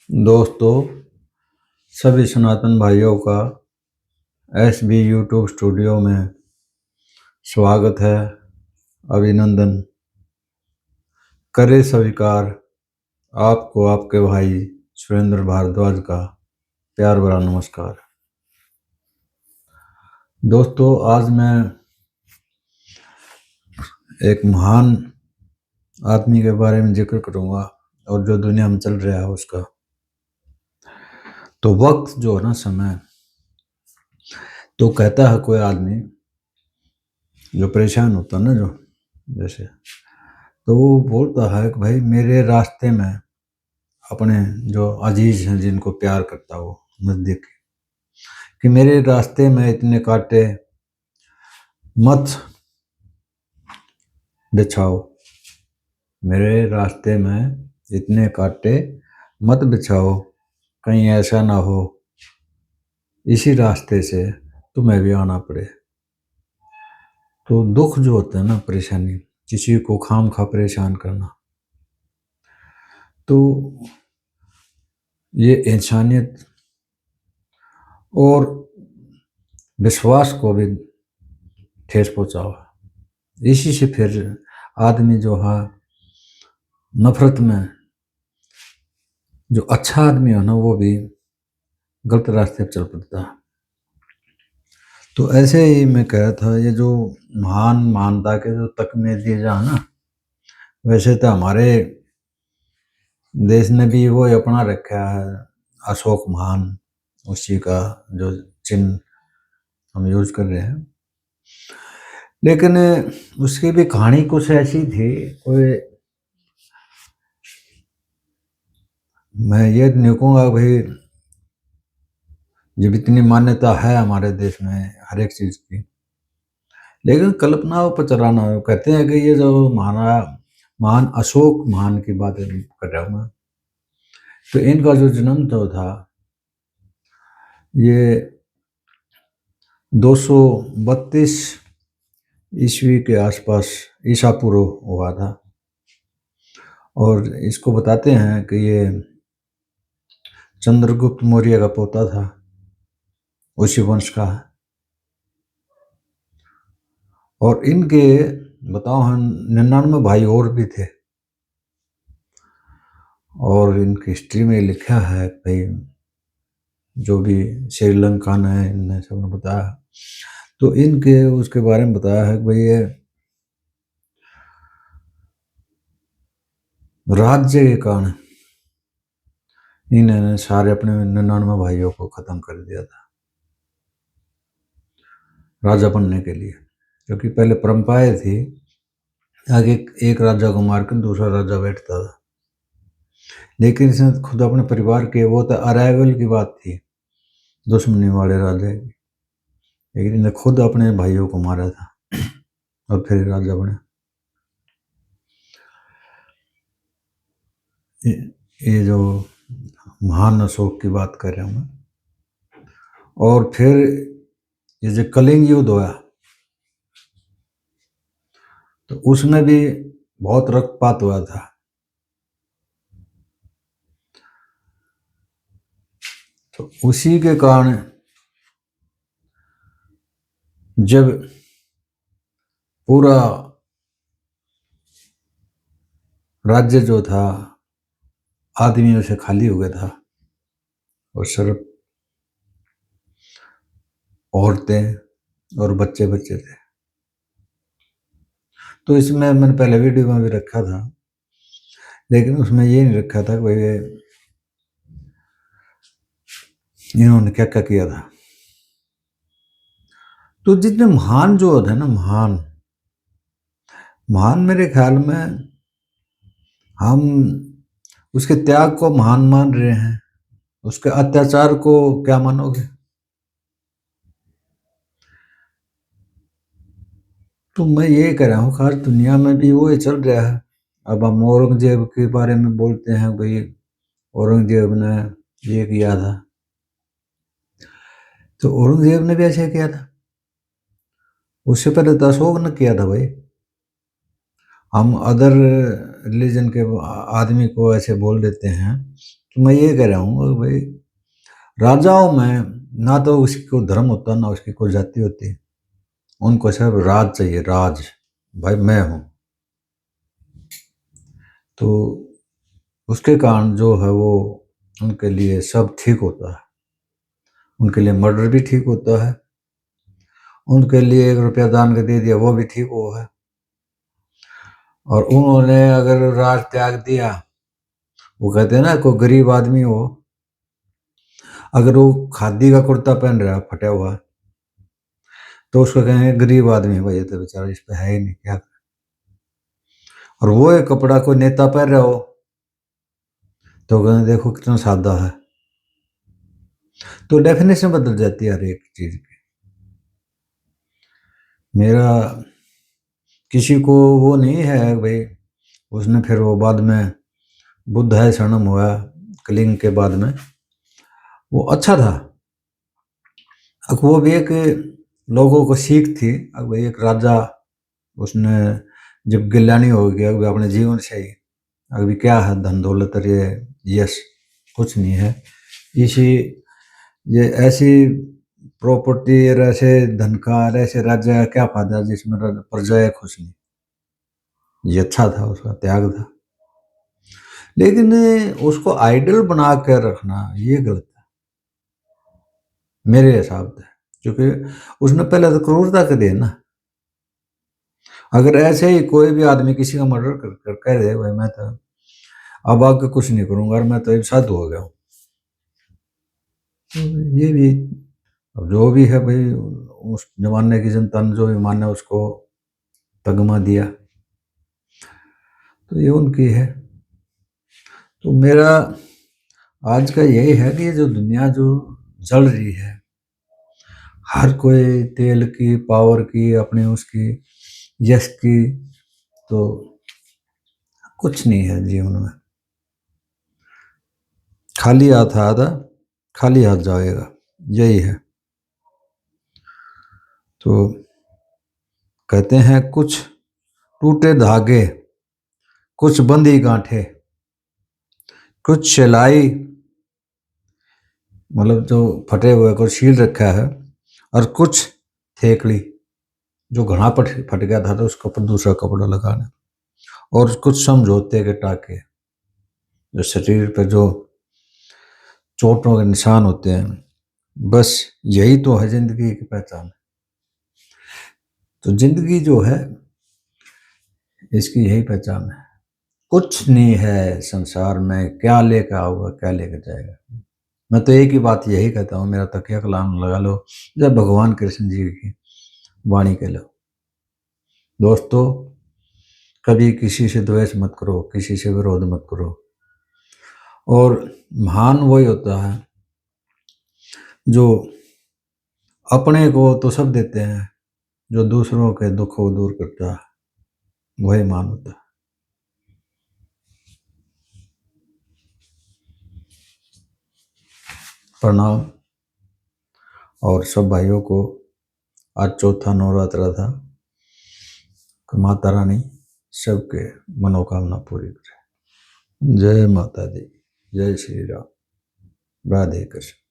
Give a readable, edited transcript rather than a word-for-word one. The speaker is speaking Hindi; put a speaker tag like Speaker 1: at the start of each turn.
Speaker 1: दोस्तों, सभी सनातन भाइयों का एसबी यूट्यूब स्टूडियो में स्वागत है। अभिनंदन करे स्वीकार आपको आपके भाई सुरेंद्र भारद्वाज का प्यार भरा नमस्कार। दोस्तों, आज मैं एक महान आदमी के बारे में जिक्र करूंगा और जो दुनिया में चल रहा है उसका। तो वक्त जो है ना, समय, तो कहता है कोई आदमी जो परेशान होता है ना, जो जैसे, तो वो बोलता है कि भाई मेरे रास्ते में अपने जो अजीज हैं जिनको प्यार करता हो नज़दीक, कि मेरे रास्ते में इतने कांटे मत बिछाओ, मेरे रास्ते में इतने कांटे मत बिछाओ, कहीं ऐसा ना हो इसी रास्ते से तुम्हें भी आना पड़े। तो दुख जो होता है ना, परेशानी, किसी को खाम खा परेशान करना, तो ये इंसानियत और विश्वास को भी ठेस पहुंचाओ। इसी से फिर आदमी जो है नफरत में, जो अच्छा आदमी है ना वो भी गलत रास्ते पर चल पड़ता है। तो ऐसे ही मैं कह रहा था, ये जो महान मानता के जो तकने दिए जा ना, वैसे तो हमारे देश ने भी वो अपना रखा है अशोक महान, उसी का जो चिन्ह हम यूज कर रहे हैं। लेकिन उसकी भी कहानी कुछ ऐसी थी, कोई, मैं ये नहीं कहूँगा भाई जब इतनी मान्यता है हमारे देश में हर एक चीज़ की, लेकिन कल्पनाओं पर चलाना। कहते हैं कि ये जो महान अशोक महान की बात कर रहा हूँ मैं, तो इनका जो जन्म तो था ये 232 ईस्वी के आसपास ईसा पूर्व हुआ था। और इसको बताते हैं कि ये चंद्रगुप्त मौर्य का पोता था, उसी वंश का है। और इनके बताओ हम 99 भाई और भी थे। और इनकी हिस्ट्री में लिखा है भाई, जो भी श्रीलंका ने इनने सबने बताया, तो इनके उसके बारे में बताया है कि भाई ये राज्य के कारण इन्होंने सारे अपने 99 भाइयों को खत्म कर दिया था राजा बनने के लिए। क्योंकि पहले परंपराएं थी, आगे एक राजा को मारकर दूसरा राजा बैठता था, लेकिन इसने खुद अपने परिवार के, वो तो अराइवल की बात थी दुश्मनी वाले राजा की, लेकिन इन्हें खुद अपने भाइयों को मारा था और फिर राजा बने। ये जो महान अशोक की बात कर रहा हूँ मैं। और फिर ये जो कलिंग युद्ध हुआ, तो उसमें भी बहुत रक्तपात हुआ था। तो उसी के कारण जब पूरा राज्य जो था आदमियों से खाली हो गया था और सिर्फ औरतें और बच्चे बच्चे थे। तो इसमें मैंने पहले वीडियो में भी रखा था, लेकिन उसमें ये नहीं रखा था कि भाई इन्होंने क्या क्या किया था। तो जितने महान जो होते हैं ना, महान महान मेरे ख्याल में हम उसके त्याग को महान मान रहे हैं, उसके अत्याचार को क्या मानोगे। तो मैं ये कह रहा हूँ, खास दुनिया में भी वो चल रहा है। अब हम औरंगजेब के बारे में बोलते हैं, भाई औरंगजेब ने ये किया था, तो औरंगजेब ने भी ऐसे किया था। उससे पहले तो अशोक ने किया था भाई। हम अदर रिलीजन के आदमी को ऐसे बोल देते हैं तो मैं ये कह रहा हूँ भाई, राजाओं में ना तो उसकी कोई धर्म होता, ना उसकी कोई जाति होती, उनको सिर्फ राज चाहिए, राज, भाई मैं हूँ। तो उसके कारण जो है वो उनके लिए सब ठीक होता है, उनके लिए मर्डर भी ठीक होता है, उनके लिए 1 रुपया दान कर दे दिया वो भी ठीक हो है। और उन्होंने अगर राज त्याग दिया, वो कहते हैं ना कोई गरीब आदमी हो, अगर वो खादी का कुर्ता पहन रहा है फटा हुआ, तो उसको कहेंगे गरीब आदमी, भाई ये तो बेचारा इस पे है ही नहीं, क्या करे। और वो एक कपड़ा कोई नेता पहन रहा हो तो कहेंगे देखो कितना सादा है। तो डेफिनेशन बदल जाती है हर एक चीज की। मेरा किसी को वो नहीं है भाई, उसने फिर वो बाद में बुद्ध है शरणम हुआ कलिंग के बाद में, वो अच्छा था। अब वो भी एक लोगों को सीख थी। अब एक राजा, उसने जब गिलानी हो गया अभी अपने जीवन से ही, अभी क्या है धन दौलत और ये यश कुछ नहीं है, इसी ये ऐसी प्रॉपर्टी और ऐसे धन का और ऐसे राज्य का क्या फायदा जिसमें प्रजाएं खुश नहीं। ये अच्छा था, उसका त्याग था। लेकिन उसको आइडल बना कर रखना ये गलत है मेरे हिसाब से, क्योंकि उसने पहले तो क्रूरता कर दिया ना। अगर ऐसे ही कोई भी आदमी किसी का मर्डर कर कह दे भाई मैं तो अब आगे कुछ नहीं करूंगा और मैं तो एक साधु हो गया हूँ, तो ये भी अब जो भी है भाई, उस जमाने की जनता ने जो भी माना उसको तगमा दिया, तो ये उनकी है। तो मेरा आज का यही है कि ये जो दुनिया जो जल रही है, हर कोई तेल की, पावर की, अपनी उसकी यश की, तो कुछ नहीं है जीवन में। खाली हाथ आधा, खाली हाथ जाएगा, यही है। तो कहते हैं कुछ टूटे धागे, कुछ बंधी गांठे, कुछ सिलाई, मतलब जो फटे हुए को सील रखा है, और कुछ थेकड़ी जो घना फट गया था तो उसके ऊपर दूसरा कपड़ा लगाना, और कुछ समझौते के टाके, जो शरीर पर जो चोटों के निशान होते हैं। बस यही तो है जिंदगी की पहचान। तो जिंदगी जो है इसकी यही पहचान है। कुछ नहीं है संसार में, क्या लेकर आओगे क्या लेकर जाएगा। मैं तो एक ही बात यही कहता हूँ, मेरा तकिया कलाम लगा लो, जब भगवान कृष्ण जी की वाणी के लो। दोस्तों, कभी किसी से द्वेष मत करो, किसी से विरोध मत करो। और महान वही होता है जो अपने को तो सब देते हैं, जो दूसरों के दुख को दूर करता है वही महान होता है। प्रणाम। और सब भाइयों को आज चौथा नवरात्रा था, माता रानी सबके मनोकामना पूरी करे। जय माता दी, जय श्री राम, राधे कृष्ण।